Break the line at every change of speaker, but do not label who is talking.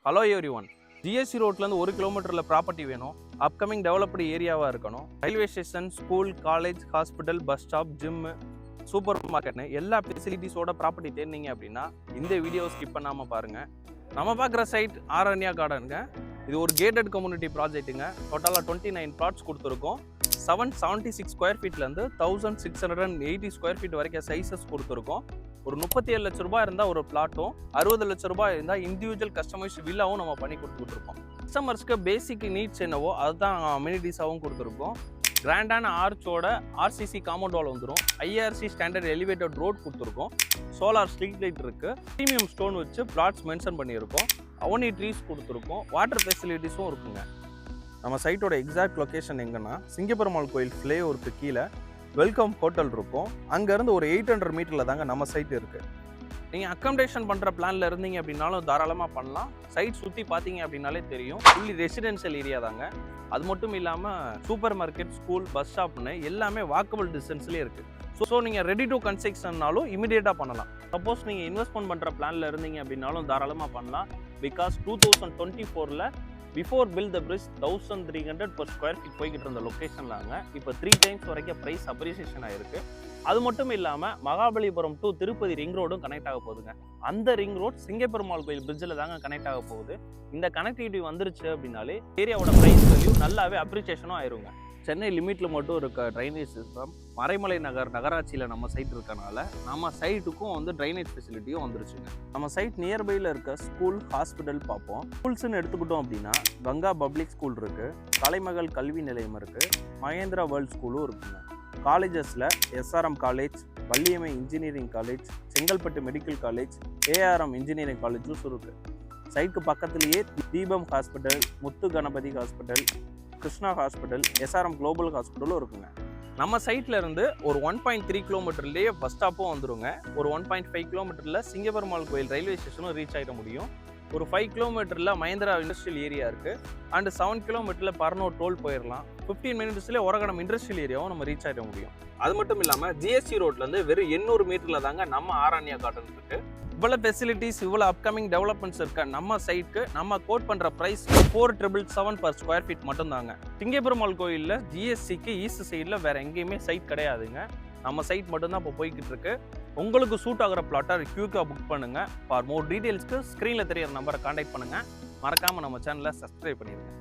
Hello everyone. GSC ரோட்லேருந்து 1 கிலோமீட்டரில் property வேணும். அப்கமிங் டெவலப்டு ஏரியாவாக இருக்கணும். Railway station, school, college, hospital, bus stop, gym, super மார்க்கெட்னு எல்லா ஃபெசிலிட்டிஸோட ப்ராப்பர்ட்டி தேடினீங்க அப்படின்னா இந்த வீடியோ ஸ்கிப் பண்ணாமல் பாருங்கள். நம்ம பார்க்குற சைட் ஆரண்யா கார்டனுங்க. இது ஒரு கேட்டட் கம்யூனிட்டி ப்ராஜெக்ட்டுங்க. டோட்டலாக 29 பிளாட்ஸ் கொடுத்துருக்கோம். 776 ஸ்கொயர் ஃபீட்லேருந்து 1680 ஸ்கொயர் ஃபீட் வரைக்கும் சைஸஸ் கொடுத்துருக்கோம். ஒரு 37 லட்ச ரூபாய் இருந்தால் ஒரு பிளாட்டும், 60 லட்ச ரூபாய் இருந்தால் இண்டிவிஜுவல் கஸ்டமைஸ் வில்லாவும் நம்ம பண்ணி கொடுத்துட்ருக்கோம். கஸ்டமர்ஸ்க்கு பேசிக் நீட்ஸ் என்னவோ அதுதான் அம்யூனிட்டிஸாகவும் கொடுத்துருக்கோம். கிராண்டான ஆர்ச்சோட ஆர்சிசி காம்பவுண்ட் வால் வந்துடும். ஐஆர்சி ஸ்டாண்டர்ட் எலிவேட்டட் ரோட் கொடுத்துருக்கோம். சோலார் ஸ்ட்ரீட் லைட் இருக்குது. ப்ரீமியம் ஸ்டோன் வச்சு பிளாட்ஸ் மென்ஷன் பண்ணியிருக்கோம். அவனி ட்ரீஸ் கொடுத்துருக்கோம். வாட்டர் ஃபெசிலிட்டிஸும் இருக்குங்க. நம்ம சைட்டோட எக்ஸாக்ட் லொக்கேஷன் எங்கன்னா சிங்கப்பெருமாள் கோயில் ஃப்ளைஓவருக்கு கீழே வெல்கம் ஹோட்டல் இருக்கும். அங்கேருந்து ஒரு 800 மீட்டரில் தாங்க நம்ம சைட் இருக்குது. நீங்கள் அக்கமடேஷன் பண்ணுற பிளானில் இருந்தீங்க அப்படின்னாலும் தாராளமாக பண்ணலாம். சைட் சுற்றி பார்த்தீங்க அப்படின்னாலே தெரியும். ஃபுல்லி ரெசிடென்ஷியல் ஏரியா தாங்க. அது மட்டும் இல்லாமல் சூப்பர் மார்க்கெட், ஸ்கூல், பஸ் ஸ்டாப்னு எல்லாமே வாக்கபிள் டிஸ்டன்ஸ்லேயே இருக்குது. ஸோ நீங்கள் ரெடி டு கன்ஸ்ட்ரக்ஷன்னாலும் இமீடியட்டாக பண்ணலாம். சப்போஸ் நீங்கள் இன்வெஸ்ட்மெண்ட் பண்ணுற பிளானில் இருந்தீங்க அப்படின்னாலும் தாராளமாக பண்ணலாம். Because 2024 before build the bridge 1300 per square feet போய்கிட்டு இருந்த லொக்கேஷன்லாங்க இப்போ 3 டைம்ஸ் வரைக்கும் ப்ரைஸ் அப்ரிசியேஷன் ஆகிருக்கு. அது மட்டும் இல்லாமல் மகாபலிபுரம் டு திருப்பதி ரிங் ரோடும் கனெக்ட் ஆக போகுதுங்க. அந்த ரிங் ரோட் சிங்கப்பெருமாள் கோயில் பிரிட்ஜில் தாங்க கனெக்ட் ஆக போகுது. இந்த கனெக்டிவிட்டி வந்துருச்சு அப்படின்னாலே ஏரியாவோட ப்ரைஸ் வேல்யூ நல்லாவே அப்ரிசியேஷனும் ஆயிருங்க. சென்னை லிமிட்டில் மட்டும் இருக்க ட்ரைனேஜ் சிஸ்டம் மறைமலை நகராட்சியில் நம்ம சைட் இருக்கனால நம்ம சைட்டுக்கும் ட்ரைனேஜ் ஃபெசிலிட்டியும் வந்துருச்சுங்க. நம்ம சைட் நியர்பையில் இருக்க ஸ்கூல், ஹாஸ்பிட்டல் பார்ப்போம். ஸ்கூல்ஸ்ன்னு எடுத்துக்கிட்டோம் அப்படின்னா கங்கா பப்ளிக் ஸ்கூல் இருக்குது, கலைமகள் கல்வி நிலையம் இருக்குது, மகேந்திரா வேர்ல்ட் ஸ்கூலும் இருக்குங்க. காலேஜஸில் SRM college, Valliammai engineering college, Chengalpattu medical college, ARM engineering காலேஜும் இருக்குது. சைட்டுக்கு பக்கத்துலேயே Deepam hospital, Muthu Ganapathi hospital, Krishna hospital, SRM global ஹாஸ்பிட்டலும் இருக்குங்க. நம்ம சைட்ல இருந்து ஒரு 1.3 கிலோமீட்டர்லேயே பஸ் ஸ்டாப்பும் வந்துருங்க. ஒரு 1.5 கிலோமீட்டரில் சிங்கப்பெருமாள் கோயில் ரயில்வே ஸ்டேஷனும் ரீச் ஆகிட முடியும். ஒரு 5 கிலோமீட்டரில் மகேந்திரா இண்டஸ்ட்ரியல் ஏரியா இருக்குது. அண்ட் 7 கிலோமீட்டரில் பர்னூர் டோல் போயிடலாம். 15 மினிட்ஸ்லேயே ஒரகடம் இண்டஸ்ட்ரியல் ஏரியாவும் நம்ம ரீச் ஆகிட முடியும். அது மட்டும் இல்லாமல் ஜிஎஸ்டி ரோட்லேருந்து வெறும் 800 மீட்டரில் தாங்க நம்ம ஆரண்யா கார்டன் இருக்குது. இவ்வளோ ஃபெசிலிட்டிஸ், இவ்வளோ அப்கமிங் டெவலப்மெண்ட்ஸ் இருக்க நம்ம சைட்டுக்கு நம்ம கோட் பண்ணுற ப்ரைஸ் 4777 per ஸ்கொயர் ஃபீட் மட்டும்தாங்க. சிங்கப்பெருமாள் கோயிலில் ஜிஎஸ்சிக்கு ஈஸ்ட் சைடில் வேறு எங்கேயுமே சைட் கிடையாதுங்க. நம்ம சைட் மட்டும்தான் இப்போ போய்கிட்டு இருக்கு. உங்களுக்கு சூட் ஆகிற பிளாட்டாக குயிக்காக புக் பண்ணுங்கள். ஃபார் மோர் டீட்டெயில்ஸ்க்கு ஸ்க்ரீனில் தெரியிற நம்பரை கான்டாக்ட் பண்ணுங்கள். மறக்காமல் நம்ம சேனலை சப்ஸ்கிரைப் பண்ணிடுங்க.